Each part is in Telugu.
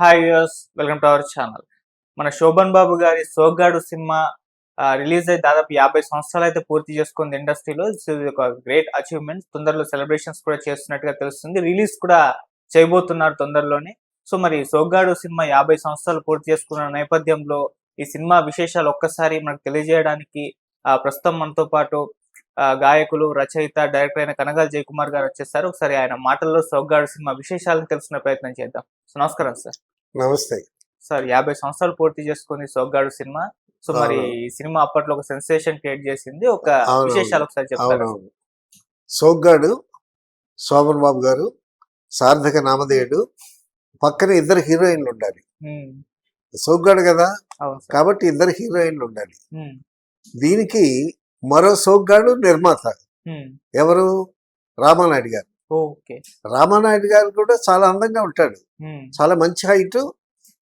Hi viewers, welcome to our channel. మన శోభన్ బాబు గారి సోగ్గాడు సినిమా రిలీజ్ అయ్యి దాదాపు 50 సంవత్సరాలు అయితే పూర్తి చేసుకుంది ఇండస్ట్రీలో. ఇది ఒక గ్రేట్ అచీవ్మెంట్. తొందరలో సెలబ్రేషన్స్ కూడా చేస్తున్నట్టుగా తెలుస్తుంది. రిలీజ్ కూడా చేయబోతున్నారు తొందరలోనే. సో మరి సోగ్గాడు సినిమా 50 సంవత్సరాలు పూర్తి చేసుకున్న నేపథ్యంలో ఈ సినిమా విశేషాలు ఒక్కసారి మనకు తెలియజేయడానికి ప్రస్తుతం మనతో పాటు గాయకులు, రచయిత, డైరెక్టర్ అయిన కనగాల జయకుమార్ గారు వచ్చేసారు. ఒకసారి ఆయన మాటల్లో సోగ్గాడు సినిమా విశేషాలను తెలుసుకునే ప్రయత్నం చేద్దాం. సో నమస్కారం సార్. నమస్తే సార్, 50 సంవత్సరాలు పూర్తి చేసుకుంది సోగ్గాడు సినిమా. సో మరి ఈ సినిమా అప్పట్లో ఒక సెన్సేషన్ క్రియేట్ చేసింది. ఒక విశేషాలు ఒకసారి చెప్తారు. సోగ్గాడు శోభన్ బాబు గారు, సార్థక నామధేయుడు, పక్కన ఇద్దరు హీరోయిన్లు ఉండాలి. సోగ్గాడు కదా, కాబట్టి ఇద్దరు హీరోయిన్లు ఉండాలి. దీనికి మరో సోగ్గాడు నిర్మాత ఎవరు? రామానాయుడు గారు. రామానాయుడు గారు కూడా చాలా అందంగా ఉంటాడు, చాలా మంచి హైట్,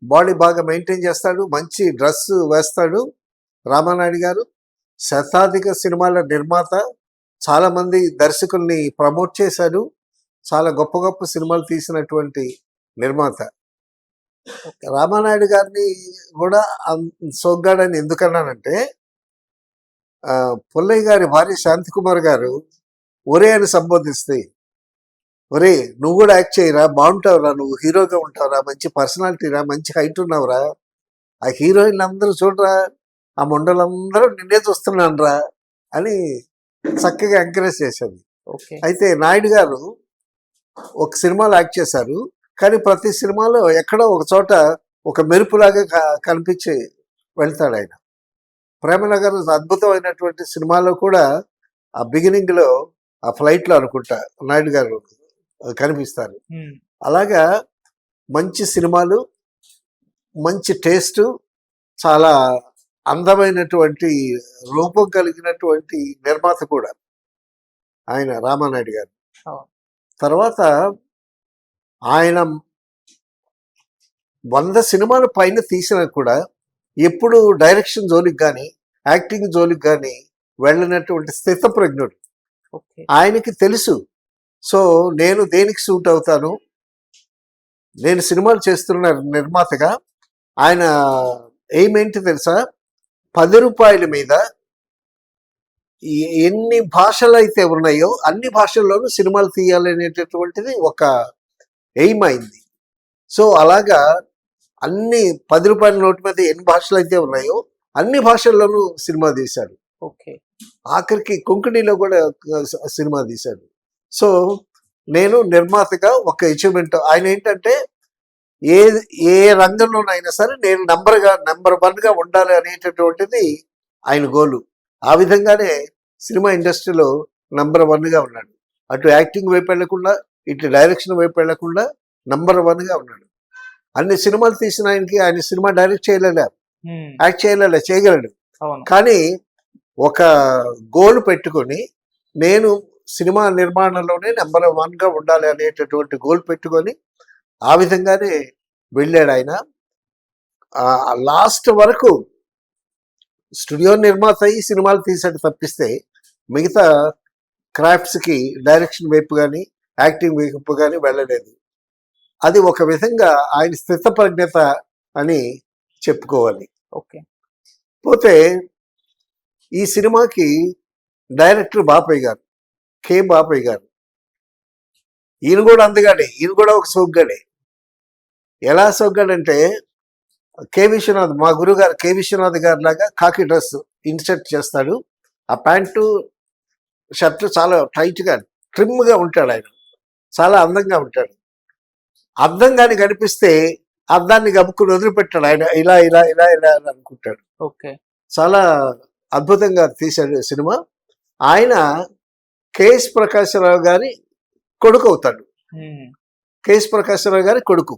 బాడీ బాగా మెయింటైన్ చేస్తాడు, మంచి డ్రెస్ వేస్తాడు. రామానాయుడు గారు శతాధిక సినిమాల నిర్మాత, చాలా మంది దర్శకుల్ని ప్రమోట్ చేశాడు, చాలా గొప్ప గొప్ప సినిమాలు తీసినటువంటి నిర్మాత. రామానాయుడు గారిని కూడా సోగ్గాడని ఎందుకన్నానంటే, పుల్లయ్య గారి భార్య శాంతికుమార్ గారు ఒరే అని సంబోధిస్తే, ఒరే నువ్వు కూడా యాక్ట్ చేయరా, బాగుంటావురా, నువ్వు హీరోగా ఉంటావురా, మంచి పర్సనాలిటీరా, మంచి హైట్ ఉన్నావురా, ఆ హీరోయిన్లు అందరూ చూడరా, ఆ మండలందరూ నిన్నే చూస్తున్నాను రా అని చక్కగా ఎంకరేజ్ చేశారు. అయితే నాయుడు గారు ఒక సినిమాలో యాక్ట్ చేశారు, కానీ ప్రతి సినిమాలో ఎక్కడో ఒక చోట ఒక మెరుపులాగా కనిపించి వెళ్తాడు ఆయన. ప్రేమనగర్ అద్భుతమైనటువంటి సినిమాలో కూడా ఆ బిగినింగ్లో ఆ ఫ్లైట్లో అనుకుంటా నాయుడు గారు కనిపిస్తారు. అలాగా మంచి సినిమాలు, మంచి టేస్ట్, చాలా అందమైనటువంటి రూపం కలిగినటువంటి నిర్మాత కూడా ఆయన రామానాయుడు గారు. తర్వాత ఆయన 100 సినిమాల పైన తీసినా కూడా ఎప్పుడు డైరెక్షన్ జోలికి కానీ యాక్టింగ్ జోలికి కానీ వెళ్ళినటువంటి స్థితప్రజ్ఞుడు. ఆయనకి తెలుసు, సో నేను దేనికి సూట్ అవుతాను, నేను సినిమాలు చేస్తున్న నిర్మాతగా ఆయన ఎయిమ్ ఏంటి తెలుసా? 10 రూపాయల మీద ఎన్ని భాషలు అయితే ఉన్నాయో అన్ని భాషల్లోనూ సినిమాలు తీయాలనేటటువంటిది ఒక ఎయిమ్ అయింది. సో అలాగా అన్ని 10 రూపాయల నోటు మీద ఎన్ని భాషలు అయితే ఉన్నాయో అన్ని భాషల్లోనూ సినిమా తీశాడు. ఆఖరికి కొంకణిలో కూడా సినిమా తీశాడు. సో నేను నిర్మాతగా ఒక అచీవ్మెంట్ ఆయన ఏంటంటే, ఏ రంగంలోనైనా సరే నేను నెంబర్ 1గా ఉండాలి అనేటటువంటిది ఆయన గోలు. ఆ విధంగానే సినిమా ఇండస్ట్రీలో నెంబర్ 1గా ఉన్నాడు. అటు యాక్టింగ్ వైపు వెళ్లకుండా, ఇటు డైరెక్షన్ వైపు వెళ్లకుండా నెంబర్ 1గా ఉన్నాడు. అన్ని సినిమాలు తీసిన ఆయనకి ఆయన సినిమా డైరెక్ట్ చేయలేదా, యాక్ట్ చేయగలడు. కానీ ఒక గోల్ పెట్టుకొని, నేను సినిమా నిర్మాణంలోనే నెంబర్ 1గా ఉండాలి అనేటటువంటి గోల్ పెట్టుకొని ఆ విధంగానే వెళ్ళాడు ఆయన. లాస్ట్ వరకు స్టూడియో నిర్మాత అయ్యి సినిమాలు తీసాడు తప్పిస్తే మిగతా క్రాఫ్ట్స్కి డైరెక్షన్ వైపు కానీ యాక్టింగ్ వైపు కానీ వెళ్ళలేదు. అది ఒక విధంగా ఆయన స్థితప్రజ్ఞత అని చెప్పుకోవాలి. పోతే ఈ సినిమాకి డైరెక్టర్ బాపయ్య గారు, కె బాపయ్య గారు, ఈయన కూడా అందగాడే, ఈయన కూడా ఒక సోగ్గాడే. ఎలా సోగ్గాడంటే, కె విశ్వనాథ్, మా గురుగారు కె విశ్వనాథ్ గారి లాగా కాకి డ్రెస్ ఇన్సర్ట్ చేస్తాడు. ఆ ప్యాంటు షర్ట్ చాలా టైట్గా ట్రిమ్గా ఉంటాడు. ఆయన చాలా అందంగా ఉంటాడు. అద్దంగాని కనిపిస్తే అద్దాన్ని గమ్ముకుని వదిలిపెట్టాడు. ఆయన ఇలా ఇలా ఇలా ఇలా అని అనుకుంటాడు. చాలా అద్భుతంగా తీశాడు సినిమా. ఆయన కేఎస్ ప్రకాశరావు గారి కొడుకు అవుతాడు. కేఎస్ ప్రకాశరావు గారి కొడుకు.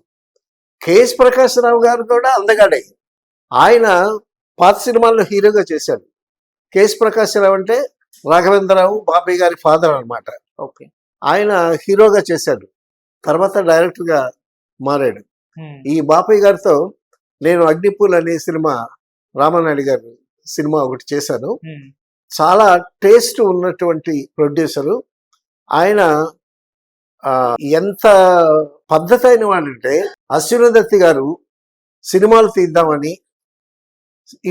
కేఎస్ ప్రకాశరావు గారు కూడా అందగాడే. ఆయన పాత సినిమాల్లో హీరోగా చేశాడు. కేఎస్ ప్రకాశరావు అంటే రాఘవేంద్రరావు బాపయ్య గారి ఫాదర్ అనమాట. ఆయన హీరోగా చేశాడు, తర్వాత డైరెక్టర్గా మారాడు. ఈ బాపయ్య గారితో నేను అగ్నిపూల్ అనే సినిమా, రామానాయుడు గారి సినిమా ఒకటి చేశాను. చాలా టేస్ట్ ఉన్నటువంటి ప్రొడ్యూసరు ఆయన. ఎంత పద్ధతి అయిన వాడంటే, అశ్వినదత్తి గారు సినిమాలు తీద్దామని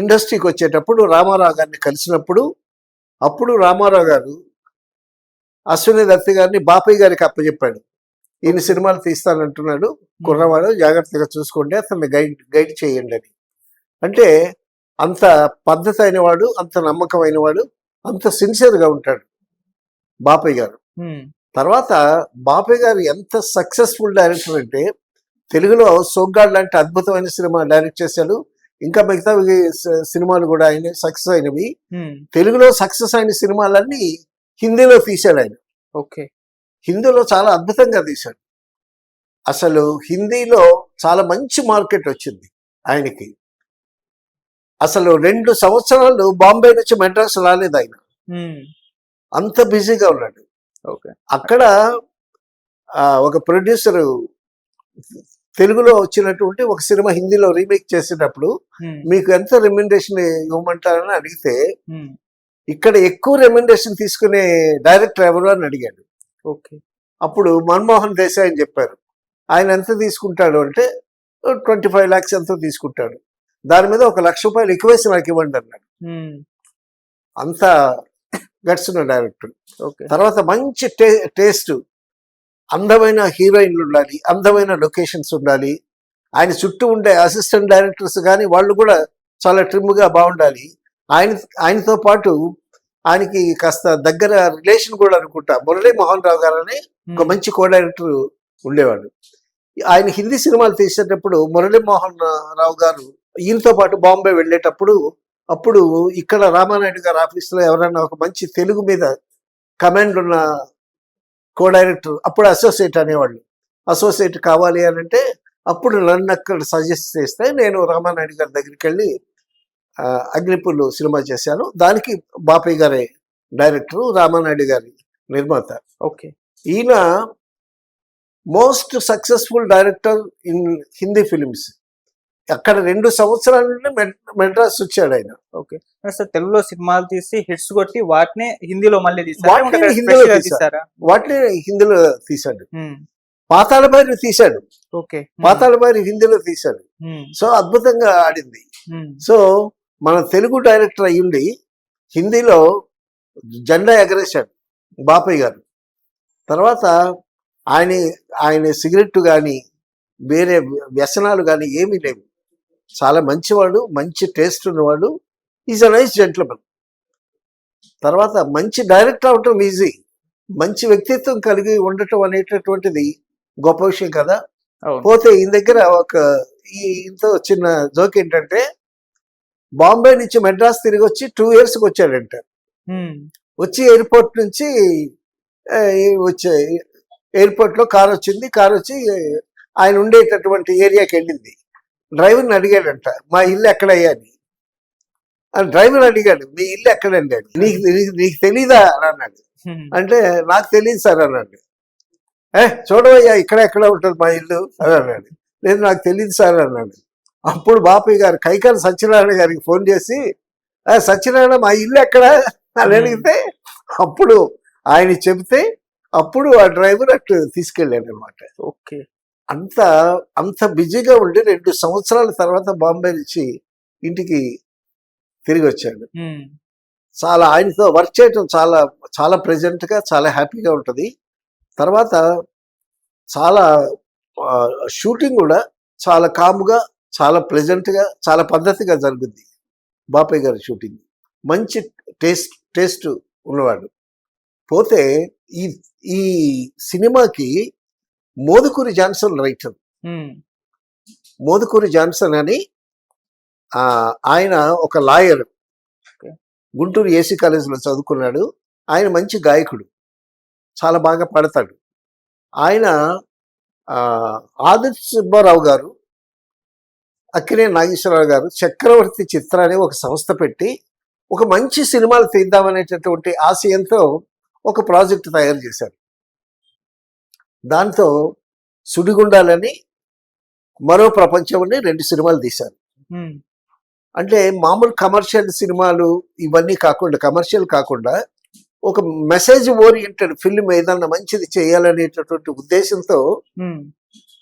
ఇండస్ట్రీకి వచ్చేటప్పుడు రామారావు గారిని కలిసినప్పుడు అప్పుడు రామారావు గారు అశ్వినదత్తి గారిని బాపయ్య గారికి అప్పచెప్పాడు. ఈయన సినిమాలు తీస్తానంటున్నాడు, కుర్రవాడు జాగ్రత్తగా చూసుకోండి, అతన్ని గైడ్ చేయండి అని. అంటే అంత పద్ధతి అయినవాడు, అంత నమ్మకమైన వాడు, అంత సిన్సియర్గా ఉంటాడు బాపయ్య గారు. తర్వాత బాపయ్య గారు ఎంత సక్సెస్ఫుల్ డైరెక్టర్ అంటే తెలుగులో సోగ్గాడ్ లాంటి అద్భుతమైన సినిమా డైరెక్ట్ చేశాడు. ఇంకా మిగతా సినిమాలు కూడా ఆయన సక్సెస్ అయినవి. తెలుగులో సక్సెస్ అయిన సినిమాలన్నీ హిందీలో తీశాడు ఆయన. ఓకే, హిందీలో చాలా అద్భుతంగా తీశాడు. అసలు హిందీలో చాలా మంచి మార్కెట్ వచ్చింది ఆయనకి. అసలు 2 సంవత్సరాలు బాంబే నుంచి మెడ్రాస్ రాలేదు ఆయన, అంత బిజీగా ఉన్నాడు. అక్కడ ఒక ప్రొడ్యూసర్ తెలుగులో వచ్చినటువంటి ఒక సినిమా హిందీలో రీమేక్ చేసేటప్పుడు మీకు ఎంత రెమ్యునరేషన్ ఇవ్వమంటారని అడిగితే ఇక్కడ ఎక్కువ రెమ్యునరేషన్ తీసుకునే డైరెక్టర్ ఎవరు అని అడిగాడు. అప్పుడు మన్మోహన్ దేశాయ్ అని చెప్పారు. ఆయన ఎంత తీసుకుంటాడు అంటే 25 lakhs ఎంతో తీసుకుంటాడు. దాని మీద 1 lakh రూపాయలు ఎక్కువేసి నాకు ఇవ్వండి అన్నాడు. అంత గట్స్ ఉన్న డైరెక్టర్. తర్వాత మంచి టేస్ట్, అందమైన హీరోయిన్లు ఉండాలి, అందమైన లొకేషన్స్ ఉండాలి, ఆయన చుట్టూ ఉండే అసిస్టెంట్ డైరెక్టర్స్ కానీ వాళ్ళు కూడా చాలా ట్రిమ్గా బాగుండాలి. ఆయనతో పాటు ఆయనకి కాస్త దగ్గర రిలేషన్ కూడా అనుకుంటా మురళీ మోహన్ రావు గారు అని ఒక మంచి కో డైరెక్టర్ ఉండేవాడు. ఆయన హిందీ సినిమాలు తీసేటప్పుడు మురళీ మోహన్ రావు గారు ఈయనతో పాటు బాంబే వెళ్ళేటప్పుడు అప్పుడు ఇక్కడ రామానాయుడు గారి ఆఫీస్లో ఎవరైనా ఒక మంచి తెలుగు మీద కమాండ్ ఉన్న కో డైరెక్టర్, అప్పుడు అసోసియేట్ అనేవాళ్ళు, అసోసియేట్ కావాలి అని అంటే అప్పుడు నన్ను అక్కడ సజెస్ట్ చేస్తే నేను రామానాయుడు గారి దగ్గరికి వెళ్ళి అగ్నిపుల్లు సినిమా చేశాను. దానికి బాపయ్య గారే డైరెక్టరు, రామానాయుడు గారి నిర్మాత. ఈయన most successful director in Hindi films. అక్కడ 2 సంవత్సరాల నుండి మెడ్రాస్ వచ్చాడు ఆయన. తెలుగులో సినిమాలు తీసి హిట్స్ కొట్టి వాటిని హిందీలో మళ్ళీ వాటిని హిందీలో తీశాడు. పాతాళభైరవి తీశాడు, పాతాళభైరవి హిందీలో తీశాడు. సో అద్భుతంగా ఆడింది. సో మన తెలుగు డైరెక్టర్ అయ్యుండి హిందీలో జెండా ఎగరేశాడు బాపయ్య గారు. తర్వాత ఆయన సిగరెట్ కానీ వేరే వ్యసనాలు కానీ ఏమీ లేవు. చాలా మంచివాడు, మంచి టేస్ట్ ఉన్నవాడు, ఈజ్ అ నైస్ జెంట్లమన్. తర్వాత మంచి డైరెక్టర్ అవటం ఈజీ, మంచి వ్యక్తిత్వం కలిగి ఉండటం అనేటటువంటిది గొప్ప విషయం కదా. పోతే ఈయన దగ్గర ఇంత చిన్న జోక్ ఏంటంటే బాంబే నుంచి మెడ్రాస్ తిరిగి వచ్చి 2 yearsకి వచ్చాడంట. వచ్చి ఎయిర్పోర్ట్ నుంచి ఎయిర్పోర్ట్లో కారు వచ్చింది. కారు వచ్చి ఆయన ఉండేటటువంటి ఏరియాకి వెళ్ళింది. డ్రైవర్ని అడిగాడంట, మా ఇల్లు ఎక్కడయ్యా అని. డ్రైవర్ అడిగాడు, మీ ఇల్లు ఎక్కడండి అని. నీకు తెలీదా అని అన్నాడు. అంటే నాకు తెలియదు సార్ అన్నాడు. చూడవయ్యా ఎక్కడ ఉంటుంది మా ఇల్లు అని అన్నాడు. లేదు నాకు తెలియదు సార్ అన్నాడు. అప్పుడు బాపయ్య గారు కైకాల సత్యనారాయణ గారికి ఫోన్ చేసి, సత్యనారాయణ మా ఇల్లు ఎక్కడ అని అడిగితే అప్పుడు ఆయన చెబితే అప్పుడు ఆ డ్రైవర్ అటు తీసుకెళ్ళాడు అనమాట. అంత బిజీగా ఉండి 2 సంవత్సరాల తర్వాత బాంబే నుంచి ఇంటికి తిరిగి వచ్చాడు. చాలా ఆయనతో వర్క్ చేయటం చాలా చాలా ప్రెజెంట్గా, చాలా హ్యాపీగా ఉంటుంది. తర్వాత చాలా షూటింగ్ కూడా చాలా కామ్గా, చాలా ప్లెజెంట్గా, చాలా పద్ధతిగా జరుగుద్ది బాపయ్య గారి షూటింగ్. మంచి టేస్ట్ ఉన్నవాడు. పోతే ఈ సినిమాకి Modukuri Johnson writer. Modukuri Johnson అని ఆయన ఒక లాయర్, గుంటూరు ఏసీ కాలేజీలో చదువుకున్నాడు. ఆయన మంచి గాయకుడు, చాలా బాగా పాడతాడు. ఆయన ఆదిత్య సుబ్బారావు గారు, అక్కినే నాగేశ్వరరావు గారు చక్రవర్తి చిత్ర అనే ఒక సంస్థ పెట్టి ఒక మంచి సినిమాలు తీద్దామనేటటువంటి ఆశయంతో ఒక ప్రాజెక్ట్ తయారు చేశారు. దాంతో సుడిగుండాలని, మరో ప్రపంచం అని 2 సినిమాలు తీశారు. అంటే మామూలు కమర్షియల్ సినిమాలు ఇవన్నీ కాకుండా, కమర్షియల్ కాకుండా ఒక మెసేజ్ ఓరియంటెడ్ ఫిల్మ్ ఏదన్నా మంచిది చేయాలనేటటువంటి ఉద్దేశంతో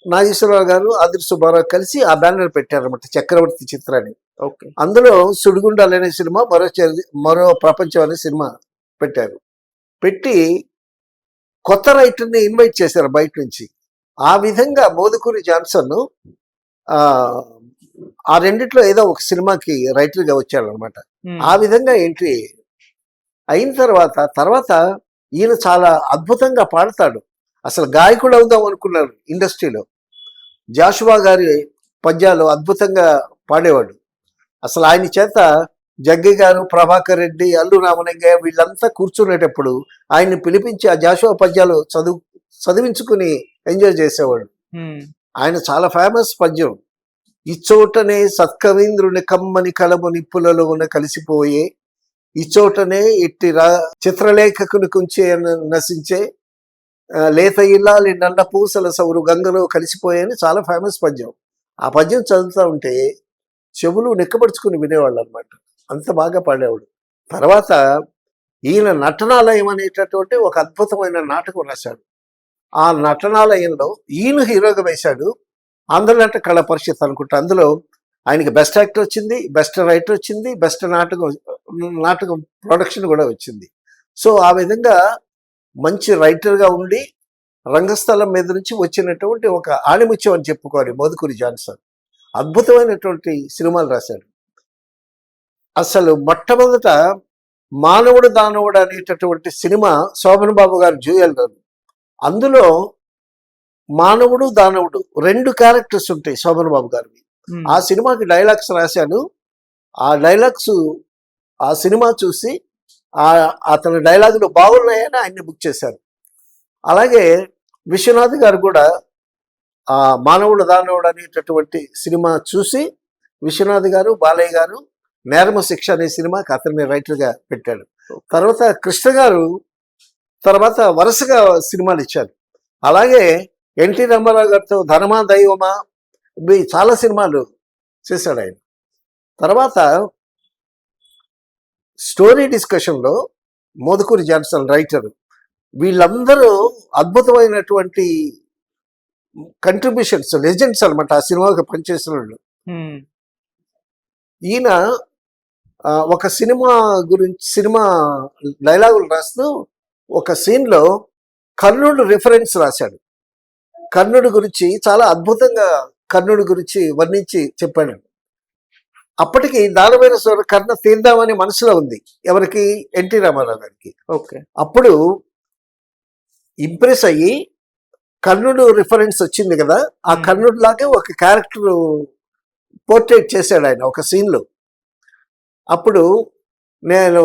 నాగేశ్వరరావు గారు, ఆదిరి సుబ్బారావు కలిసి ఆ బ్యానర్ పెట్టారన్నమాట, చక్రవర్తి చిత్రాన్ని. ఓకే. అందులో సుడిగుండాలు అనే సినిమా, మరో ప్రపంచం అనే సినిమా పెట్టారు. పెట్టి కొత్త రైటర్ని ఇన్వైట్ చేశారు బయట నుంచి. ఆ విధంగా మోదుకూరి జాన్సన్ ఆ ఆ రెండిట్లో ఏదో ఒక సినిమాకి రైటర్గా వచ్చాడనమాట. ఆ విధంగా ఎంట్రీ అయిన తర్వాత ఈయన చాలా అద్భుతంగా పాడతాడు. అసలు గాయకుడు అవుదాం అనుకున్నారు ఇండస్ట్రీలో. జాషువా గారి పద్యాలు అద్భుతంగా పాడేవాడు. అసలు ఆయన చేత జగ్గి గారు, ప్రభాకర్ రెడ్డి, అల్లు రామలింగయ్య వీళ్ళంతా కూర్చునేటప్పుడు ఆయన్ని పిలిపించి ఆ జాషువా పద్యాలు చదివించుకుని ఎంజాయ్ చేసేవాడు. ఆయన చాలా ఫేమస్ పద్యం. ఇచ్చోటనే సత్కవీంద్రుని కమ్మని కలము నిప్పులలోన కలిసిపోయే, ఇచ్చోటనే ఇట్టి చిత్రలేఖకుని కుంచే నశించే, లేత ఇల్లాలి నల్ల పూసల సౌరు గంగలో కలిసిపోయాయని చాలా ఫేమస్ పద్యం. ఆ పద్యం చదువుతూ ఉంటే చెవులు నిక్కబడుచుకుని వినేవాళ్ళు అనమాట. అంత బాగా పాడేవాడు. తర్వాత ఈయన నటనాలయం అనేటటువంటి ఒక అద్భుతమైన నాటకం రాశాడు. ఆ నటనాలయంలో ఈయన హీరోగా వేశాడు. ఆంధ్రనాట కళా పరిషత్ అనుకుంటా. అందులో ఆయనకి బెస్ట్ యాక్టర్ వచ్చింది, బెస్ట్ రైటర్ వచ్చింది, బెస్ట్ నాటకం ప్రొడక్షన్ కూడా వచ్చింది. సో ఆ విధంగా మంచి రైటర్గా ఉండి రంగస్థలం మీద నుంచి వచ్చినటువంటి ఒక ఆణిముత్యం అని చెప్పుకోవాలి మోదుకూరి జాన్సన్. అద్భుతమైనటువంటి సినిమాలు రాశాడు. అసలు మొట్టమొదట మానవుడు దానవుడు అనేటటువంటి సినిమా శోభన్ బాబు గారు జ్యూయల్. అందులో మానవుడు దానవుడు 2 క్యారెక్టర్స్ ఉంటాయి శోభన్ బాబు గారివి. ఆ సినిమాకి డైలాగ్స్ రాశాను. ఆ డైలాగ్స్ ఆ సినిమా చూసి అతని డైలాగులు బాగున్నాయని ఆయన్ని బుక్ చేశారు. అలాగే విశ్వనాథ్ గారు కూడా ఆ మానవుడు దానవుడు అనేటటువంటి సినిమా చూసి విశ్వనాథ్ గారు, బాలయ్య గారు నేరము శిక్ష అనే సినిమాకి అతన్ని రైటర్గా పెట్టాడు. తర్వాత కృష్ణ గారు తర్వాత వరుసగా సినిమాలు ఇచ్చారు. అలాగే ఎన్టీ రామారావు గారితో ధనమా దైవమా చాలా సినిమాలు చేశాడు ఆయన. తర్వాత స్టోరీ డిస్కషన్లో మోదుకూరి జాన్సన్ రైటర్, వీళ్ళందరూ అద్భుతమైనటువంటి కంట్రిబ్యూషన్స్, లెజెండ్స్ అనమాట ఆ సినిమాకి పనిచేసిన వాళ్ళు. ఈయన ఒక సినిమా డైలాగులు రాస్తూ ఒక సీన్లో కర్ణుడు రిఫరెన్స్ రాశాడు. కర్ణుడి గురించి చాలా అద్భుతంగా కర్ణుడి గురించి వర్ణించి చెప్పాడు. అప్పటికి దానవీర సూర కర్ణ తీద్దామని మనసులో ఉంది ఎవరికి, ఎన్టీ రామారావు గారికి. ఓకే. అప్పుడు ఇంప్రెస్ అయ్యి కర్ణుడు రిఫరెన్స్ వచ్చింది కదా, ఆ కర్ణుడు లాగే ఒక క్యారెక్టర్ పోర్ట్రేట్ చేశాడు ఆయన ఒక సీన్లో. అప్పుడు నేను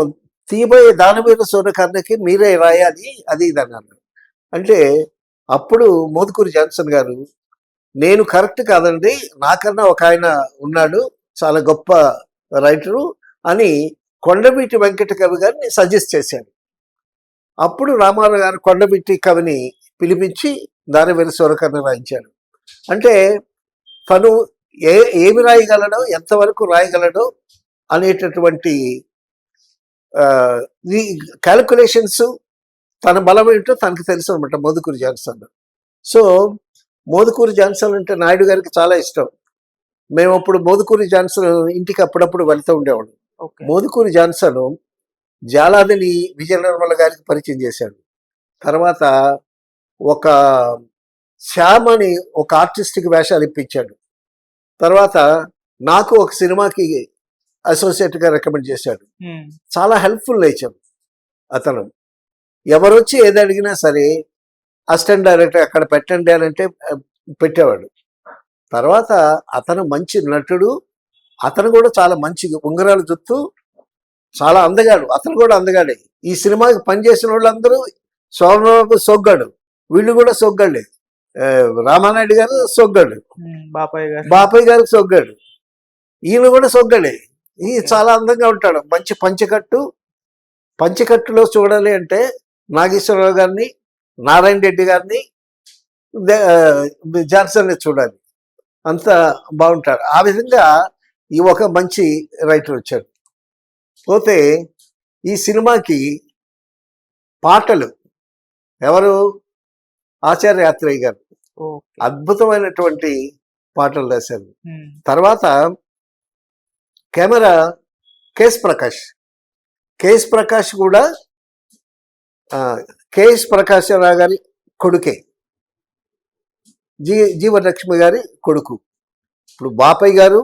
తీయబోయే దానవీర సూరకర్ణకి మీరే రాయాలి అది ఇది అన్నాను. అంటే అప్పుడు మోదుకూరి జాన్సన్ గారు, నేను కరెక్ట్ కాదండి, నాకన్నా ఒక ఆయన ఉన్నాడు చాలా గొప్ప రైటరు అని కొండవీటి వెంకట కవి గారిని సజెస్ట్ చేశాడు. అప్పుడు రామారావు గారు కొండవీటి కవిని పిలిపించి దానవీర సూరకర్ణ రాయించాడు. అంటే తను ఏమి రాయగలడో, ఎంతవరకు రాయగలడో అనేటటువంటి ఈ క్యాలిక్యులేషన్స్, తన బలం ఏంటో తనకు తెలుసు అనమాట Modukuri Johnson. So Modukuri Johnson అంటే నాయుడు గారికి చాలా ఇష్టం. మేము అప్పుడు మోదుకూరి జాన్సన్ ఇంటికి అప్పుడప్పుడు వెళ్తూ ఉండేవాడు. మోదుకూరి జాన్సన్ జాలాదిని విజయ నిర్మల గారికి పరిచయం చేశాడు. తర్వాత ఒక శ్యామ్ అని ఒక ఆర్టిస్ట్కి వేషాలు ఇప్పించాడు. తర్వాత నాకు ఒక సినిమాకి అసోసియేట్గా రికమెండ్ చేశాడు. చాలా హెల్ప్ఫుల్ నేచర్ అతను. ఎవరు వచ్చి ఏది అడిగినా సరే అసిస్టెంట్ డైరెక్టర్ అక్కడ పెట్టండి అని అంటే పెట్టేవాడు. తర్వాత అతను మంచి నటుడు. అతను కూడా చాలా మంచి ఉంగరాల జుత్తు, చాలా అందగాడు. అతను కూడా అందగాడే. ఈ సినిమాకి పనిచేసిన వాళ్ళందరూ సోమబాబు సొగ్గాడు, వీళ్ళు కూడా సొగ్గాడే. రామానాయుడు గారు సొగ్గాడు, బాపయ్య గారు సొగ్గాడు, ఈయన కూడా సొగ్గాడే. ఈ చాలా అందంగా ఉంటాడు. మంచి పంచకట్టులో చూడాలి అంటే నాగేశ్వరరావు గారిని, నారాయణ రెడ్డి గారిని, జాన్సన్ని చూడాలి. అంత బాగుంటాడు. ఆ విధంగా ఈ ఒక మంచి రైటర్ వచ్చాడు. పోతే ఈ సినిమాకి పాటలు ఎవరు, ఆచార్య యాత్రయ్య గారు. ఓకే. అద్భుతమైనటువంటి పాటలు రాశారు. హ్మ్. తర్వాత camera KS Prakash. KS Prakash కూడా కేఎస్ ప్రకాశరావు గారి కొడుకే, జీవలక్ష్మి గారి కొడుకు. ఇప్పుడు బాపయ్య గారు,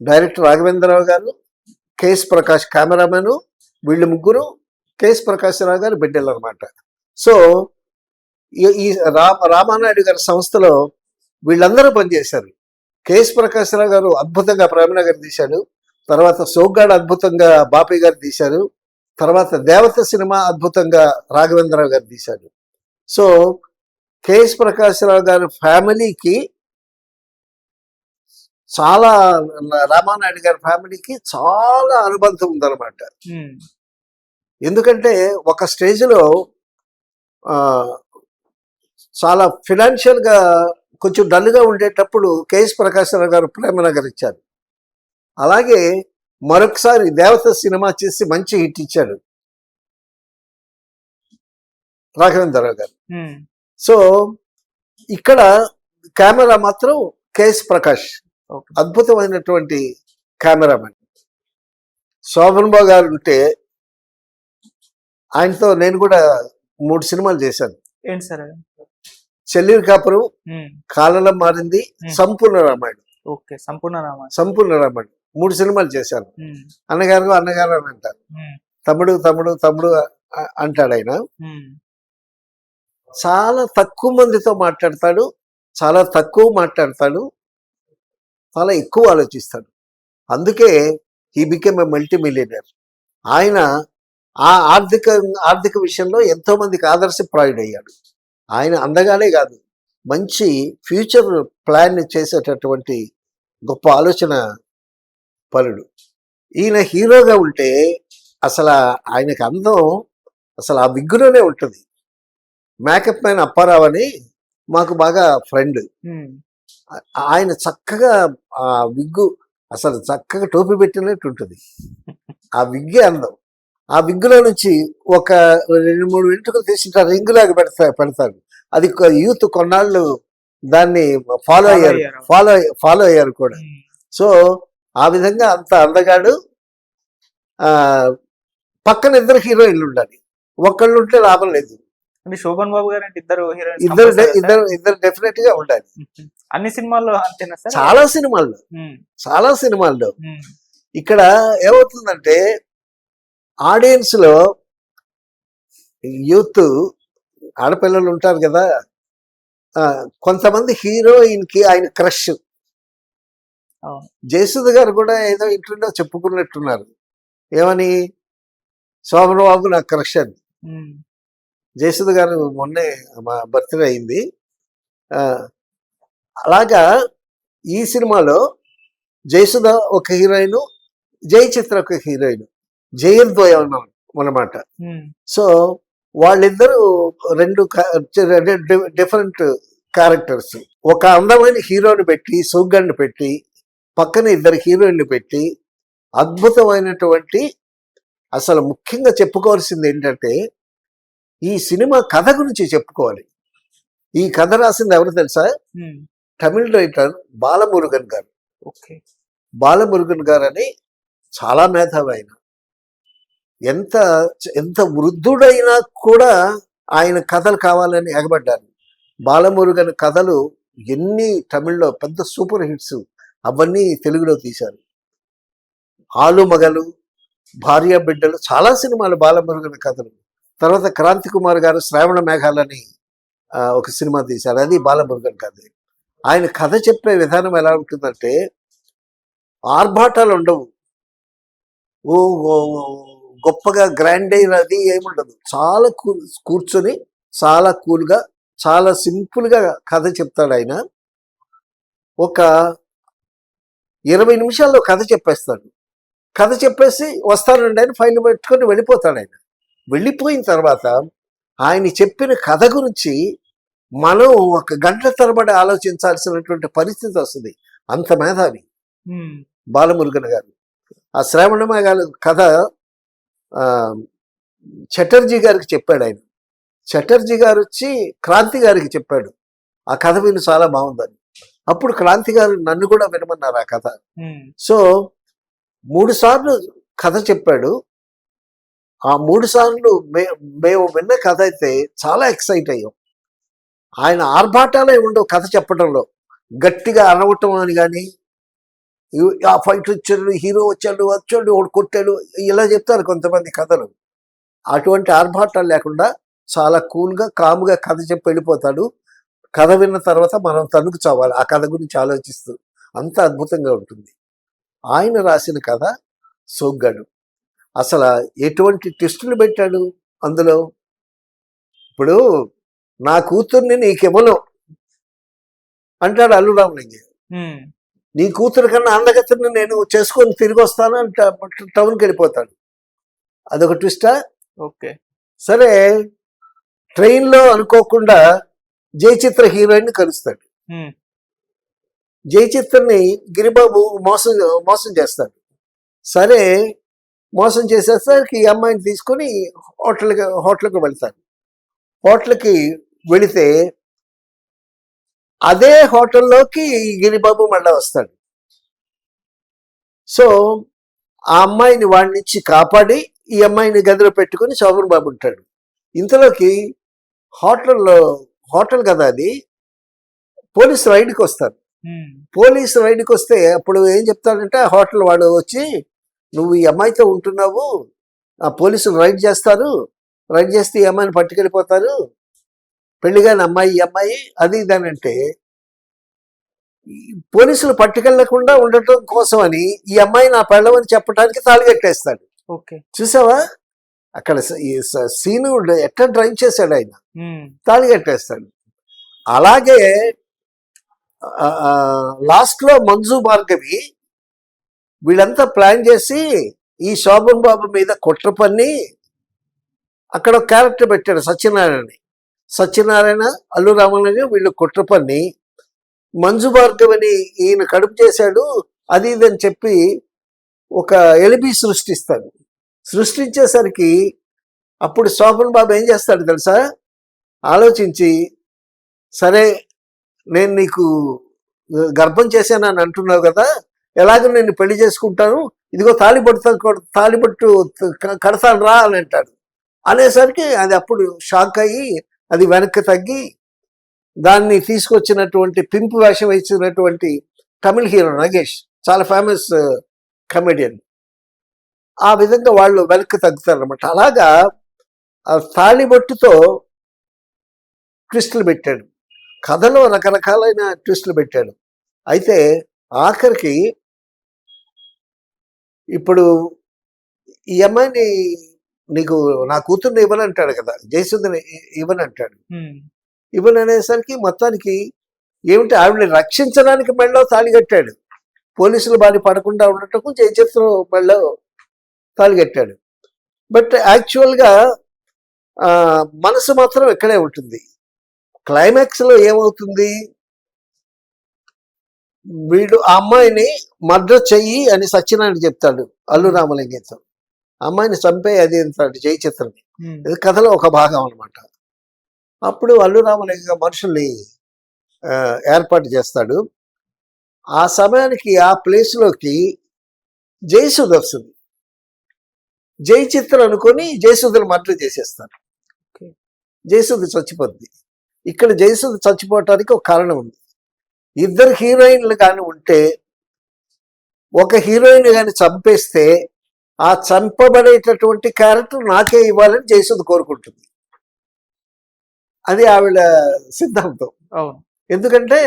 డైరెక్టర్ రాఘవేంద్రరావు గారు, కేఎస్ ప్రకాష్ కెమెరామెన్, వీళ్ళు ముగ్గురు కేఎస్ ప్రకాశరావు గారి బిడ్డలు అనమాట. సో ఈ రామానాయుడు గారి సంస్థలో వీళ్ళందరూ పనిచేశారు. కేఎస్ ప్రకాశరావు గారు అద్భుతంగా ప్రేమనగర్ తీశాడు. తర్వాత సోగ్గాడు అద్భుతంగా బాపయ్య గారు తీశారు. తర్వాత దేవత సినిమా అద్భుతంగా రాఘవేంద్రరావు గారు తీశాడు. సో కేఎస్ ప్రకాశరావు గారి ఫ్యామిలీకి చాలా, రామానాయుడు గారి ఫ్యామిలీకి చాలా అనుబంధం ఉందన్నమాట. హ్మ్. ఎందుకంటే ఒక స్టేజ్లో చాలా ఫినాన్షియల్గా కొంచెం డల్గా ఉండేటప్పుడు కేఎస్ ప్రకాశరావు గారు ప్రేమనగర్ ఇచ్చారు. అలాగే మరొకసారి దేవత సినిమా చేసి మంచి హిట్ ఇచ్చాడు రాఘవేంద్రరావు గారు. హ్మ్. సో ఇక్కడ కెమెరా మాత్రం కేఎస్ ప్రకాష్, ఓకే. అద్భుతమైనటువంటి కెమెరామెన్. శోభన్ బాబు గారు ఉంటే ఆయనతో నేను కూడా 3 సినిమాలు చేశాను. ఏంటి సార్ అది? చెల్లెలి కాపురం, హ్మ్. కాలం మారింది, సంపూర్ణ రామాయణం. ఓకే. సంపూర్ణ రామాయణం. సంపూర్ణ రామాయణం 3 సినిమాలు చేశాను. హ్మ్. అన్నగారు అన్నగారు అని అంటారు, హ్మ్. తమ్ముడు తమ్ముడు తమ్ముడు అంటాడు ఆయన. హ్మ్. చాలా తక్కువ మందితో మాట్లాడతాడు, చాలా తక్కువ మాట్లాడతాడు, చాలా ఎక్కువ ఆలోచిస్తాడు. అందుకే he became a multi millionaire. ఆయన ఆ ఆర్థిక విషయంలో ఎంతో మందికి ఆదర్శప్రాయుడు అయ్యాడు. ఆయన అందగానే కాదు, మంచి ఫ్యూచర్ ప్లాన్ చేసేటటువంటి గొప్ప ఆలోచన పరుడు. ఈయన హీరోగా ఉంటే అసలు ఆయనకు అందం అసలు ఆ విగ్గులోనే ఉంటుంది. మేకప్ మ్యాన్ అప్పారావు అని మాకు బాగా ఫ్రెండ్. హ్మ్. ఆయన చక్కగా ఆ విగ్గు అసలు చక్కగా టోపీ పెట్టినట్టు ఉంటుంది. ఆ విగ్గే అందం. ఆ విగ్గులో నుంచి ఒక 2-3 వెంట్రుకలు తీసి రింగులాగా పెడతారు. అది యూత్ కొన్నాళ్ళు దాన్ని ఫాలో అయ్యారు కూడా. హ్మ్. సో ఆ విధంగా అంత అందగాడు. ఆ పక్కన 2 హీరోయిన్లు ఉండాలి, ఒకళ్ళు ఉంటే లాభం లేదు. అంటే శోభన్ బాబు గారు అంటే ఇద్దరు హీరోయిన్స్ ఇద్దరు డెఫినెట్ గా ఉండాలి. అన్ని సినిమాల్లో అంతేనా సార్? చాలా సినిమాల్లో హ్మ్. ఇక్కడ ఏమవుతుందంటే ఆడియన్స్ లో యూత్ ఆడపిల్లలు ఉంటారు కదా, కొంతమంది హీరోయిన్ కి ఆయన క్రష్. అవును. జయసుధ గారు కూడా ఏదో ఇంటర్వ్యూలో చెప్పుకున్నట్టున్నారు, ఏమని, శోభన్ బాబు నాకు క్రష్ అని. హ్మ్. జయసుధ గారు మొన్నే మా బర్త్డే అయింది. అలాగా ఈ సినిమాలో జయసుధ ఒక హీరోయిన్, జయచిత్ర ఒక హీరోయిన్, జయద్వయం అన్నమాట. హ్మ్. సో వాళ్ళిద్దరూ 2 డిఫరెంట్ క్యారెక్టర్స్. ఒక అందమైన హీరోని పెట్టి, సోగ్గాడిని పెట్టి, పక్కన 2 హీరోయిన్లు పెట్టి, అద్భుతమైనటువంటి, అసలు ముఖ్యంగా చెప్పుకోవాల్సింది ఏంటంటే ఈ సినిమా కథ గురించి చెప్పుకోవాలి. ఈ కథ రాసింది ఎవరు తెలుసా? హ్మ్. తమిళ రైటర్ బాలమురుగన్ గారు. ఓకే. బాలమురుగన్ గారు అని చాలా మేధావి ఆయన. ఎంత వృద్ధుడైనా కూడా ఆయన కథలు కావాలని ఎగబడ్డారు. బాలమురుగన్ కథలు ఎన్ని తమిళ్లో పెద్ద సూపర్ హిట్స్, అవన్నీ తెలుగులో తీశారు. ఆలు మగలు, భార్య బిడ్డలు, చాలా సినిమాలు బాలమురుగన్ కథలు. తర్వాత క్రాంతి కుమార్ గారు శ్రావణ మేఘాలని ఒక సినిమా తీశారు, అది బాలమురుగన్ కథ. ఆయన కథ చెప్పే విధానం ఎలా ఉంటుందంటే ఆర్భాటాలు ఉండవు, ఓ గొప్పగా గ్రాండ్ అయిన అది ఏముండదు. చాలా కూర్చొని చాలా కూల్గా, చాలా సింపుల్గా కథ చెప్తాడు ఆయన. ఒక 20 నిమిషాల్లో కథ చెప్పేస్తాడు. కథ చెప్పేసి వస్తానండి అని ఫైల్ పెట్టుకొని వెళ్ళిపోతాడు ఆయన. వెళ్ళిపోయిన తర్వాత ఆయన చెప్పిన కథ గురించి మనం 1 గంట తరబడి ఆలోచించాల్సినటువంటి పరిస్థితి వస్తుంది. అంత మేధావి బాలమురుగన్ గారు. ఆ శ్రావణ మేఘాల కథ చటర్జీ గారికి చెప్పాడు ఆయన. చటర్జీ గారు వచ్చి క్రాంతి గారికి చెప్పాడు. ఆ కథ విని చాలా బాగుందని. అప్పుడు క్రాంతి గారు నన్ను కూడా వినమన్నారు ఆ కథ. ఉమ్, సో 3 సార్లు కథ చెప్పాడు. ఆ 3 సార్లు మేము విన్న కథ అయితే చాలా ఎక్సైట్ అయ్యాం. ఆయన ఆర్భాటాలే ఉండవు కథ చెప్పడంలో. గట్టిగా అరవటం అని కానీ, ఆ ఫైట్ వచ్చాడు, హీరో వచ్చాడు, వాడు కొట్టాడు, ఇలా చెప్తారు కొంతమంది కథలు. అటువంటి ఆర్భాటాలు లేకుండా చాలా కూల్గా, కామ్గా కథ చెప్పి వెళ్ళిపోతాడు. కథ విన్న తర్వాత మనం తన్నుకు చావాలి ఆ కథ గురించి ఆలోచిస్తూ. అంత అద్భుతంగా ఉంటుంది. ఆయన రాసిన కథ సోగ్గాడు. అసలు ఎటువంటి ట్విస్టులు పెట్టాడు అందులో. ఇప్పుడు నా కూతుర్ని నీకివ్వను అంటాడు అల్లు రామలింగయ్య. ఉమ్, నీ కూతురు కన్నా అందగతిని నేను చేసుకొని తిరిగి వస్తాను అంటే టౌన్కి వెళ్ళిపోతాడు. అదొక ట్విస్టా? ఓకే. సరే, ట్రైన్లో అనుకోకుండా జయచిత్ర హీరోయిన్ కలుస్తాడు. ఉమ్, జయచిత్రని గిరిబాబు మోసం చేస్తాడు. సరే, మోసం చేసేసరికి ఈ అమ్మాయిని తీసుకొని హోటల్కి వెళ్తాడు. హోటల్కి వెళితే అదే హోటల్లోకి ఈ గిరిబాబు మళ్ళా వస్తాడు. సో ఆ అమ్మాయిని వాడి నుంచి కాపాడి ఈ అమ్మాయిని గదిలో పెట్టుకుని శోభన్ బాబు ఉంటాడు. ఇంతలోకి హోటల్ కదా అది, పోలీసు రైడ్కి వస్తారు. ఉమ్, పోలీసు రైడ్కి వస్తే అప్పుడు ఏం చెప్తాడంటే ఆ హోటల్ వాడు వచ్చి, నువ్వు ఈ అమ్మాయితో ఉంటున్నావు, ఆ పోలీసులు రైడ్ చేస్తారు, రైడ్ చేస్తే ఈ అమ్మాయిని పట్టుకెళ్ళిపోతారు, పెళ్లిగాని అమ్మాయి ఈ అమ్మాయి అది ఇదని అంటే, పోలీసులు పట్టుకెళ్లకుండా ఉండటం కోసమని ఈ అమ్మాయి నా పెళ్ళమని చెప్పడానికి తాళి కట్టేస్తాడు. ఓకే. చూసావా అక్కడ సీను ఎట్లా డ్రైవ్ చేశాడు ఆయన, ఉమ్, తాళి కట్టేస్తాడు. అలాగే లాస్ట్ లో మంజు భార్గవి వీళ్ళంతా ప్లాన్ చేసి ఈ శోభన్ బాబు మీద కుట్ర పన్ని అక్కడ ఒక క్యారెక్టర్ పెట్టాడు సత్యనారాయణ అల్లు రామలింగయ్య వీళ్ళు కుట్ర పన్ని మంజు భార్గవిని ఈయన కడుపు చేశాడు అది ఇదని చెప్పి ఒక ఎలిబి సృష్టిస్తాడు. సృష్టించేసరికి అప్పుడు శోభన్ బాబు ఏం చేస్తాడు తెలుసా, ఆలోచించి, సరే నేను నీకు గర్భం చేశానని అంటున్నావు కదా, ఎలాగో నేను పెళ్లి చేసుకుంటాను, ఇదిగో తాళిబొట్టు కడతాను రా అని అంటాడు. అనేసరికి అది అప్పుడు షాక్ అయ్యి అది వెనక్కి తగ్గి దాన్ని తీసుకొచ్చినటువంటి పింపు వేషం ఇచ్చినటువంటి తమిళ హీరో నగేష్, చాలా ఫేమస్ కమెడియన్, ఆ విధంగా వాళ్ళు వెనక్కి తగ్గుతారు అనమాట. అలాగా ఆ తాళిబొట్టుతో ట్విస్టులు పెట్టాడు, కథలో రకరకాలైన ట్విస్టులు పెట్టాడు. అయితే ఆఖరికి ఇప్పుడు ఈ అమ్మాయిని నీకు నా కూతుర్ని ఇవ్వనంటాడు కదా, జయసుధని ఇవ్వనంటాడు. ఉమ్, ఇవ్వననేసరికి మొత్తానికి ఏమిటి ఆవిడని రక్షించడానికి మెళ్ళో తాళి కట్టాడు. పోలీసులు బారి పడకుండా ఉండటం జయచిత్ర మెళ్ళో తాళి కట్టాడు. బట్ యాక్చువల్గా మనసు మాత్రం ఇక్కడే ఉంటుంది. క్లైమాక్స్ లో ఏమవుతుంది, వీడు ఆ అమ్మాయిని మర్డర్ చెయ్యి అని సత్యనారాయణ చెప్తాడు అల్లు రామలింగయ్యతో. అమ్మాయిని చంపే అది అంటాడు జయచిత్రని. ఉమ్, ఇది కథలో ఒక భాగం అనమాట. అప్పుడు అల్లు రామలింగ మనుషుల్ని ఏర్పాటు చేస్తాడు. ఆ సమయానికి ఆ ప్లేస్లోకి జయసుధ వస్తుంది. జయచిత్ర అనుకొని జయసుధను మర్డర్ చేసేస్తారు. జయసుధ చచ్చిపోద్ది. ఇక్కడ జయసుధ చచ్చిపోవటానికి ఒక కారణం ఉంది. ఇద్దరు హీరోయిన్లు కానీ ఉంటే, ఒక హీరోయిన్ కానీ చంపేస్తే ఆ చంపబడేటటువంటి క్యారెక్టర్ నాకే ఇవ్వాలని జయసుధ కోరుకుంటుంది. అది ఆవిడ సిద్ధాంతం. అవును. ఎందుకంటే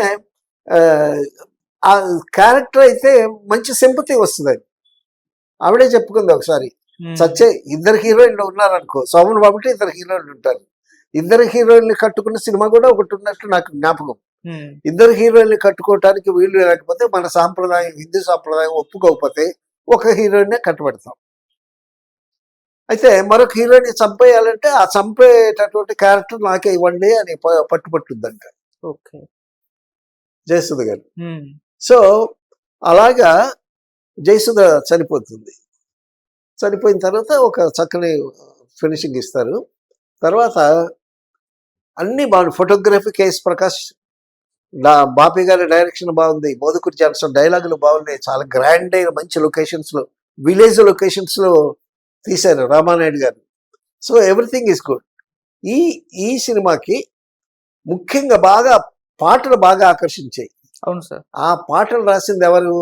ఆ క్యారెక్టర్ అయితే మంచి సింపతి వస్తుంది. ఆవిడే చెప్పుకుంది ఒకసారి, చచ్చే ఇద్దరు హీరోయిన్లు ఉన్నారనుకో, సోమన్ బాబుకి ఇద్దరు హీరోయిన్లు ఉంటారు, ఇద్దరు హీరోయిన్లు కట్టుకున్న సినిమా కూడా ఒకటి ఉన్నట్టు నాకు జ్ఞాపకం. ఇద్దరు హీరోయిన్లు కట్టుకోవటానికి వీలు లేకపోతే మన సాంప్రదాయం, హిందూ సాంప్రదాయం ఒప్పుకోకపోతే ఒక హీరోయిన్నే కట్టబెడతాం. అయితే మరొక హీరోయిన్ చంపేయాలంటే ఆ చంపేటటువంటి క్యారెక్టర్ నాకే ఇవ్వండి అని పట్టుబట్టుందంట జయసుధ గారు. సో అలాగా జయసుధ చనిపోతుంది. చనిపోయిన తర్వాత ఒక చక్కని ఫినిషింగ్ ఇస్తారు. తర్వాత అన్ని బాగుంది. ఫోటోగ్రఫీ కేఎస్ ప్రకాష్ బాపి గారి డైరెక్షన్ బాగుంది, మోదుకూరి జాన్సన్ డైలాగులు బాగున్నాయి, చాలా గ్రాండ్ అయిన మంచి లొకేషన్స్ లో, విలేజ్ లొకేషన్స్ లో తీశారు రామానాయుడు గారు. So everything is good. ఈ ఈ సినిమాకి ముఖ్యంగా పాటలు బాగా ఆకర్షించాయి. అవును సార్. ఆ పాటలు రాసింది ఎవరు?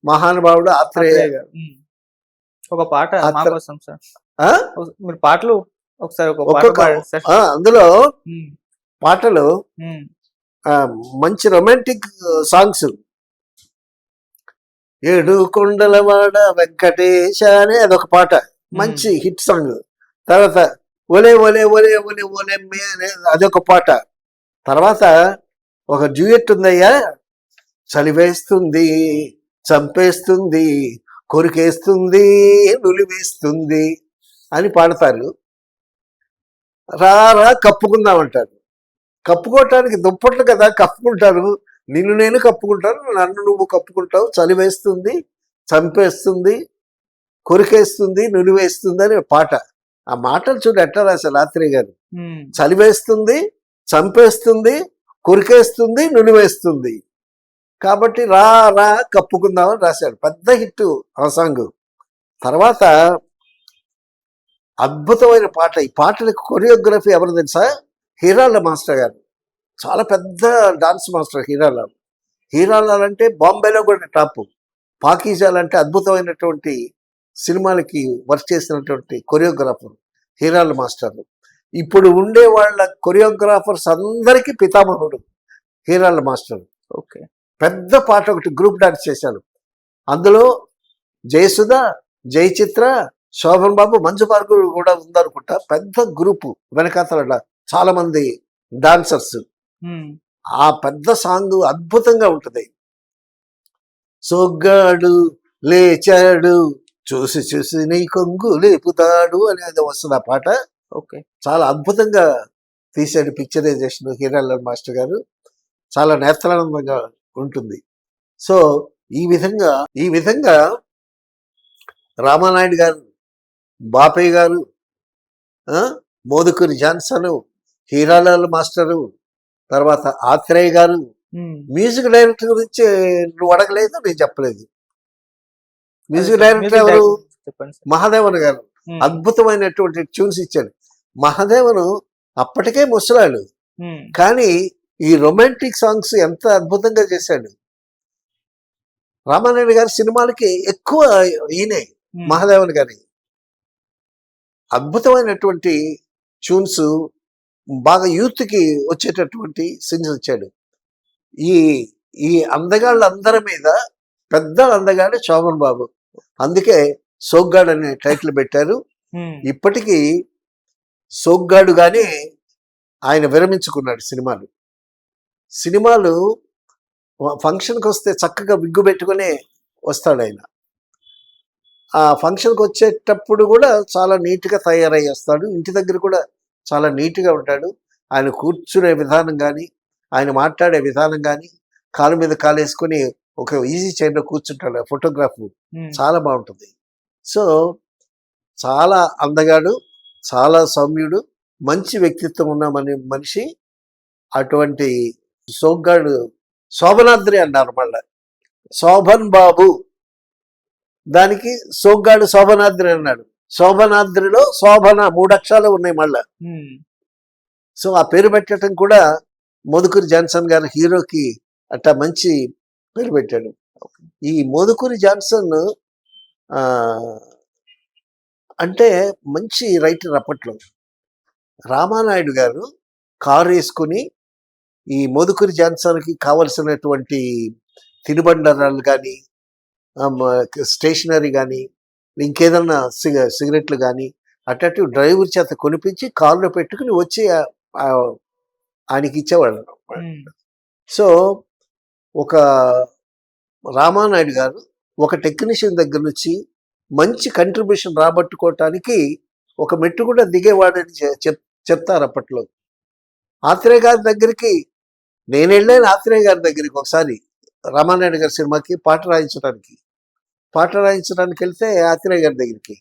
మహానుభావుడు ఆత్రేయ. ఆత్రేయ గారు. ఒక పాట మా ఆత్ర- కోసం సార్. ఆ? మీరు పాటలు ఒకసారి ఒక పాట ఒక్కొక్క పాడండి సార్. అందులో ఉమ్, పాటలు ఉమ్, మంచి రొమాంటిక్ సాంగ్స్. ఏడు కొండలవాడ వెంకటేశ అనే అదొక పాట, మంచి హిట్ సాంగ్. తర్వాత ఒలే ఒలే ఒలే ఒలే ఒలే మే అనే అదొక పాట. తర్వాత ఒక డ్యూయట్ ఉందయ్యా, చలివేస్తుంది, చంపేస్తుంది, కొరికేస్తుంది, నులివేస్తుంది అని పాడతారు. రా కప్పుకుందామంటారు. కప్పుకోవటానికి దుప్పట్లు కదా కప్పుకుంటారు. నిన్ను నేను కప్పుకుంటాను, నన్ను నువ్వు కప్పుకుంటావు. చలివేస్తుంది, చంపేస్తుంది, కొరికేస్తుంది, నులివేస్తుంది అని పాట. ఆ మాటలు చూడు ఎట్లా రాశారు ఆత్రేయ గారు. ఉమ్, చలివేస్తుంది, చంపేస్తుంది, కొరికేస్తుంది, నులివేస్తుంది. కాబట్టి రా రా కప్పుకుందామని రాశాడు. పెద్ద హిట్ ఆ సాంగ్. తర్వాత అద్భుతమైన పాట. ఈ పాటలకు కొరియోగ్రఫీ ఎవరు తెలుసా? హీరాల మాస్టర్ గారు. చాలా పెద్ద డాన్స్ మాస్టర్ హీరాలాల్. హీరాలాల్ అంటే బాంబేలో కూడా టాప్. పాకీజాల్ అంటే అద్భుతమైనటువంటి సినిమాలకి వర్క్ చేసినటువంటి కొరియోగ్రాఫర్ హీరాల మాస్టర్. ఇప్పుడు ఉండే వాళ్ళ కొరియోగ్రాఫర్స్ అందరికీ పితామహుడు హీరాల మాస్టర్. ఓకే. పెద్ద పాట ఒకటి గ్రూప్ డాన్స్ చేశాను. అందులో జయసుధ, జయచిత్ర, శోభన్ బాబు, మంజు భార్గవ్ కూడా ఉందనుకుంటా. పెద్ద గ్రూపు వెనకాతల చాలా మంది డాన్సర్స్. ఉమ్, ఆ పెద్ద సాంగ్ అద్భుతంగా ఉంటది. సొగ్గాడు లేచాడు, చూసి చూసి నీ కొంగు లేపుతాడు అనేది వస్తుంది ఆ పాట. ఓకే. చాలా అద్భుతంగా తీశాడు పిక్చరైజేషన్ హీరాలాల్ మాస్టర్ గారు. చాలా నేత్రానందంగా ఉంటుంది. సో ఈ విధంగా రామానాయుడు గారు, బాపయ్య గారు, మోదుకూరి జాన్సన్, హీరాలాల్ మాస్టరు, తర్వాత ఆత్రేయ గారు. ఉమ్, మ్యూజిక్ డైరెక్టర్ గురించి నువ్వు అడగలేదు, నేను చెప్పలేదు. మ్యూజిక్ అదే సార్, డైరెక్టర్ మ్యూజిక్ ఎవరు? డైరెక్టర్ చెప్పండి సార్. మహాదేవన్ గారు. ఉమ్, అద్భుతమైనటువంటి ట్యూన్స్ ఇచ్చాడు. మహాదేవను అప్పటికే ముసలాడు, ఉమ్, కానీ ఈ రొమాంటిక్ సాంగ్స్ ఎంత అద్భుతంగా చేశాడు. రామానాయుడు గారి సినిమాలకి ఎక్కువ ఈయనే ఉమ్, మహాదేవన్ గారి. అద్భుతమైనటువంటి ట్యూన్స్, బాగా యూత్కి వచ్చేటటువంటి సింగ్స్ వచ్చాడు. ఈ ఈ అందగాళ్ళందరి మీద పెద్ద అందగాడు శోభన్ బాబు. అందుకే సోగ్గాడు అనే టైటిల్ పెట్టారు. ఉమ్, ఇప్పటికీ సోగ్గాడుగానే ఆయన విరమించుకున్నాడు సినిమాలు ఫంక్షన్కి వస్తే చక్కగా విగ్గు పెట్టుకునే వస్తాడు ఆయన. ఆ ఫంక్షన్కి వచ్చేటప్పుడు కూడా చాలా నీట్గా తయారై వస్తాడు. ఇంటి దగ్గర కూడా చాలా నీట్గా ఉంటాడు. ఆయన కూర్చునే విధానం కానీ, ఆయన మాట్లాడే విధానం కానీ, కాలు మీద కాలు వేసుకొని ఒక ఈజీ చైర్లో కూర్చుంటాడు. ఫోటోగ్రాఫ్ ఉమ్, చాలా బాగుంటుంది. సో చాలా అందగాడు, చాలా సౌమ్యుడు, మంచి వ్యక్తిత్వం ఉన్న మనిషి. అటువంటి సోగ్గాడు శోభనాద్రి అన్నారు. మళ్ళా శోభన్ బాబు, దానికి సోగ్గాడు శోభనాద్రి అన్నాడు. శోభనాద్రిలో శోభన 3 అక్షరాలు ఉన్నాయి మళ్ళా. ఉమ్, సో ఆ పేరు పెట్టడం కూడా మోదుకూరి జాన్సన్ గారు హీరోకి అట్లా మంచి పేరు పెట్టాడు. ఈ మోదుకూరి జాన్సన్ అంటే మంచి రైటర్. అప్పట్లో రామానాయుడు గారు కారు వేసుకుని ఈ మోదుకూరి జాన్సన్కి కావలసినటువంటి తినుబండారాలు కానీ, స్టేషనరీ కానీ, ఇంకేదన్నా సిగరెట్లు కానీ అటు డ్రైవర్ చేత కొనిపించి కారులో పెట్టుకుని వచ్చి ఆయనకి ఇచ్చేవాళ్ళు. ఉమ్, సో ఒక రామానాయుడు గారు ఒక టెక్నీషియన్ దగ్గర నుంచి మంచి కంట్రిబ్యూషన్ రాబట్టుకోవటానికి ఒక మెట్టు కూడా దిగేవాడని చెప్తారు అప్పట్లో. ఆత్రేయ గారి దగ్గరికి నేను వెళ్ళాను. ఆత్రేయ గారి దగ్గరికి ఒకసారి రామానాయుడు గారి సినిమాకి పాట రాయించడానికి వెళ్తే ఆత్రేయ గారి దగ్గరికి,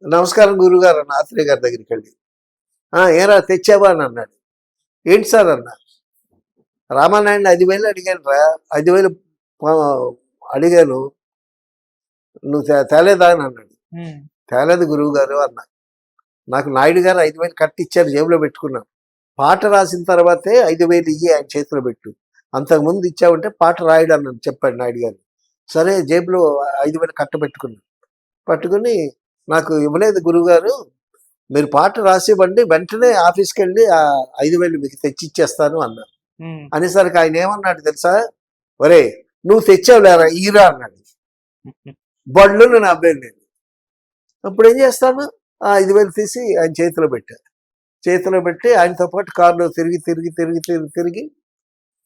నమస్కారం గురుగారు అన్న. ఆత్రేయ గారి దగ్గరికి వెళ్ళి ఏరా తెచ్చావా అని అన్నాడు. ఏంటి సార్ అన్న. రామానాయుడిని 5,000 అడిగాను రా, 5,000 అడిగాను, నువ్వు తేలేదా అని అన్నాడు. తేలేదు గురువు గారు అన్నా. నాకు నాయుడు గారు 5,000 కట్టిచ్చారు, జేబులో పెట్టుకున్నాను. పాట రాసిన తర్వాతే 5,000 ఇయ్యి ఆయన చేతిలో పెట్టు, అంతకుముందు ఇచ్చావంటే పాట రాయడు అన్నాను, చెప్పాడు నాయుడు గారు. సరే జేబులో 5,000 కట్టబెట్టుకున్నాను. పట్టుకుని నాకు ఇవ్వలేదు గురువుగారు, మీరు పాట రాసివ్వండి, వెంటనే ఆఫీస్కి వెళ్ళి ఆ 5,000 మీకు తెచ్చిచ్చేస్తాను అన్నాను. అనేసరికి ఆయన ఏమన్నాడు తెలుసా, ఒరే నువ్వు తెచ్చావులేరా ఈరా అన్నాడు. బళ్ళు నేను అబ్బాయి నేను. అప్పుడు ఏం చేస్తాను, ఆ 5,000 తీసి ఆయన చేతిలో పెట్టాను. చేతిలో పెట్టి ఆయనతో పాటు కారులో తిరిగి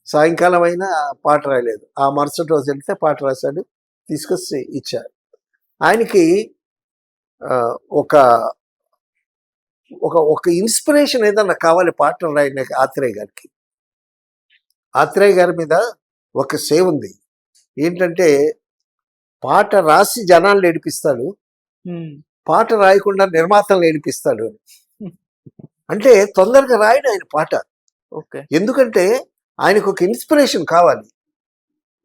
సాయంకాలం అయినా పాట రాయలేదు. ఆ మరుసటి రోజు వెళ్తే పాట రాశాడు, తీసుకొచ్చి ఇచ్చాడు. ఆయనకి ఒక ఒక ఒక ఇన్స్పిరేషన్ ఏదన్నా కావాలి పాటలు రాయడానికి ఆత్రేయ గారికి. ఆత్రేయ గారి మీద ఒక సేవ ఉంది, ఏంటంటే పాట రాసి జనాలను ఏడిపిస్తాడు, పాట రాయకుండా నిర్మాతలను ఏడిపిస్తాడు అని. అంటే తొందరగా రాయడు ఆయన పాట. ఎందుకంటే ఆయనకు ఒక ఇన్స్పిరేషన్ కావాలి.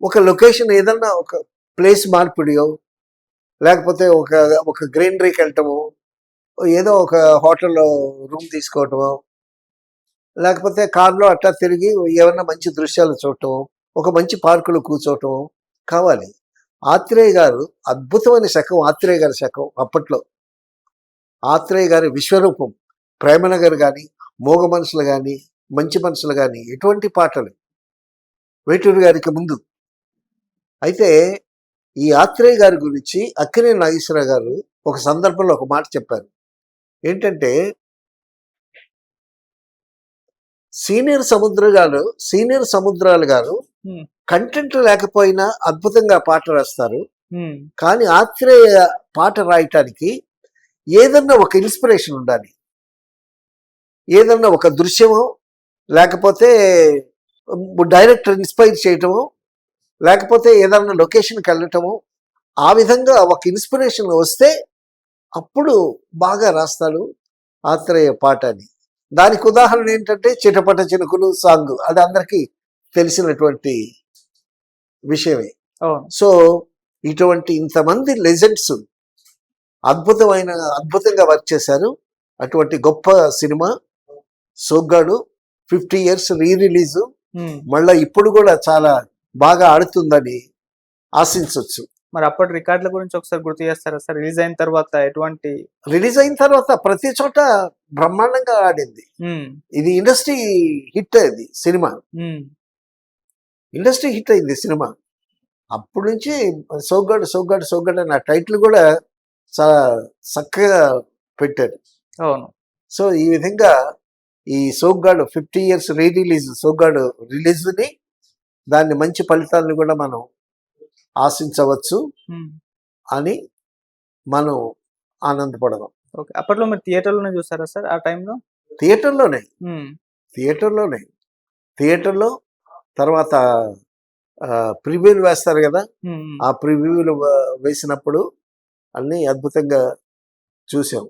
ఒక లొకేషన్ ఏదన్నా ఒక ప్లేస్ మార్పిడియో, లేకపోతే ఒక గ్రీనరీకి వెళ్ళటము, ఏదో ఒక హోటల్లో రూమ్ తీసుకోవటము, లేకపోతే కార్లో అట్లా తిరిగి ఏమన్నా మంచి దృశ్యాలు చూడటం, ఒక మంచి పార్కులో కూర్చోవటం కావాలి. ఆత్రేయ గారు అద్భుతమైన శకం, ఆత్రేయ గారి శకం అప్పట్లో. ఆత్రేయ గారి విశ్వరూపం, ప్రేమనగర్ కానీ, మోగ మనుషులు కానీ, మంచి మనుషులు కానీ, ఎటువంటి పాటలు వేటూరు గారికి ముందు. అయితే ఈ ఆత్రేయ గారి గురించి అక్కినేని నాగేశ్వరరావు గారు ఒక సందర్భంలో ఒక మాట చెప్పారు. ఏంటంటే సీనియర్ సముద్రాలు గారు కంటెంట్ లేకపోయినా అద్భుతంగా పాట రాస్తారు, కానీ ఆత్రేయ పాట రాయటానికి ఏదన్నా ఒక ఇన్స్పిరేషన్ ఉండాలి. ఏదన్నా ఒక దృశ్యమో, లేకపోతే డైరెక్టర్ ఇన్స్పైర్ చేయటము, లేకపోతే ఏదన్నా లొకేషన్కి వెళ్ళటము, ఆ విధంగా ఒక ఇన్స్పిరేషన్ వస్తే అప్పుడు బాగా రాస్తాడు ఆత్రేయ పాట అని. దానికి ఉదాహరణ ఏంటంటే చిటపట చినుకులు సాంగ్, అది అందరికీ తెలిసినటువంటి విషయమే. సో ఇటువంటి ఇంతమంది లెజెండ్స్ అద్భుతంగా వర్క్ చేశారు. అటువంటి గొప్ప సినిమా సోగ్గాడు 50 years రిలీజు, మళ్ళీ ఇప్పుడు కూడా చాలా బాగా ఆడుతుందని ఆశించవచ్చు. మరి అప్పటి రికార్డుల గురించి ఒకసారి గుర్తు చేస్తారా సార్? రిలీజ్ అయిన తర్వాత ప్రతి చోట బ్రహ్మాండంగా ఆడింది. ఇది ఇండస్ట్రీ హిట్ అయింది సినిమా, ఇండస్ట్రీ హిట్ అయింది సినిమా. అప్పటి నుంచి సోగ్గాడు అనే టైటిల్ కూడా చాలా చక్కగా పెట్టారు. సో ఈ విధంగా ఈ సోగ్గాడు 50 years రిలీజ్, సోగ్గాడు రిలీజ్ని, దాన్ని మంచి ఫలితాలను కూడా మనం ఆశించవచ్చు అని మనం ఆనందపడదాం. అప్పట్లో మీరు థియేటర్లోనే చూసారా సార్? ఆ టైంలో థియేటర్లో తర్వాత ప్రివ్యూలు వేస్తారు కదా, ఆ ప్రివ్యూలు వేసినప్పుడు అన్ని అద్భుతంగా చూసాం.